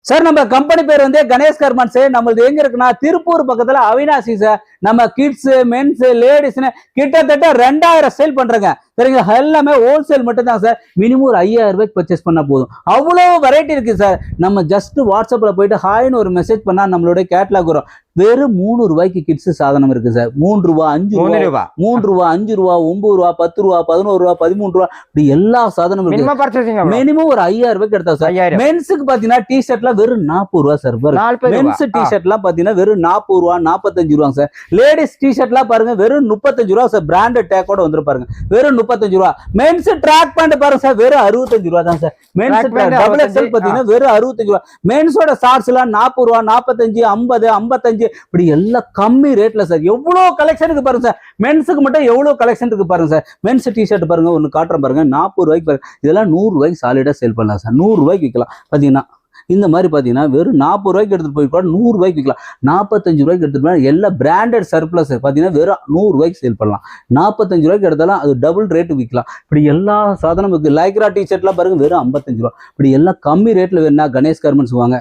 Sir நம்ம company பேர் வந்து கணேஷ் கார்மெண்ட்ஸ். நம்மளது எங்க இருக்குன்னா திருப்பூர் பக்கத்துல அவினாசி சார். நம்ம கிட்ஸ், மென்ஸ், லேடிஸ்னு கிட்டத்தட்ட 2000 சேல் பண்றேங்க. சரிங்களா? எல்லாமே ஹோல்சேல் மட்டும் தான் சார். மினிமம் ஒரு 5000 ரூபாய்க்கு பர்ச்சேஸ் பண்ணா போதும். அவ்வளோ வெரைட்டி இருக்கு சார். நம்ம ஜஸ்ட் வாட்ஸ்அப்ல போயிட்டு ஹாய்னு ஒரு மெசேஜ் பண்ணா நம்மளோட கேட்லாக் வரும். வெறும் 3 ரூபாய்க்கு கிட்ஸ் சாதனம் இருக்கு சார். 3 ரூபா, 5 ரூபா, 3 ரூபா, 5 ரூபா, 9 ரூபா, 10 ரூபா, 11 ரூபா, 13 ரூபா, இப்படி எல்லா சாதனமும் இருக்கு. மினிமம் ஒரு 5000 ரூபாய்க்கு எடுத்தா சார். மென்ஸுக்கு பாத்தீங்கன்னா டி ஷர்ட்லாம் வெறும் 40 ரூபா சார். மென்ஸ் டி ஷர்ட்லாம் பாத்தீங்கன்னா வெறும் 40 ரூபா, 45 ரூபா சார். லேடிஸ் டி ஷர்ட்லாம் பாருங்க வெறும் 35 ரூபா சார். பிராண்டட் டேக்கோட வந்து பாருங்க வெறும் 35 ரூபா. மென்ஸ் ட்ராக் பேண்ட் பாருங்க சார் வெறும் 65 ரூபா தான் சார். மென்ஸ் டபுள் எக்ஸ்எல் பாத்தீங்கன்னா வெறும் 65 ரூபா. மென்ஸோட ஷார்ட்ஸ் எல்லாம் 40 ரூபா, 45, 50, 55, இப்படி எல்லாம் கம்மி ரேட்ல சார். எவ்வளவு கலெக்ஷன் இருக்கு பாருங்க சார். மென்ஸுக்கு மட்டும் எவ்வளவு கலெக்ஷன் இருக்கு பாருங்க சார். மென்ஸ் டி ஷர்ட் பாருங்க, ஒன்னு காட்டுறேன் பாருங்க. 40 ரூபாய்க்கு பாருங்க. இதெல்லாம் 100 ரூபாய்க்கு சாலிடா சேல் பண்ணலாம் சார். 100 ரூபாய்க்கு விற்கலாம். பாத்தீங்கன்னா இந்த மாதிரி பாத்தீங்கன்னா வெறும் 40 ரூபாய்க்கு எடுத்துட்டு போய் 100 ரூபாய்க்கு விற்கலாம். 45 ரூபாய்க்கு எடுத்துட்டு போய் எல்லா பிராண்டட் சர்ப்ளஸ் பாத்தீங்கன்னா வெறும் 100 ரூபாய்க்கு சேல் பண்ணலாம். 45 ரூபாய்க்கு எடுத்தாலும் அது டபுள் ரேட் விற்கலாம். இப்படி எல்லா சாதனம் இருக்கு. லைக்ரா டி ஷர்ட்லாம் பாருங்க வெறும் 55 ரூபா. இப்படி எல்லாம் கம்மி ரேட்ல வேணா கணேஷ் கார்மெண்ட்ஸ் வாங்க.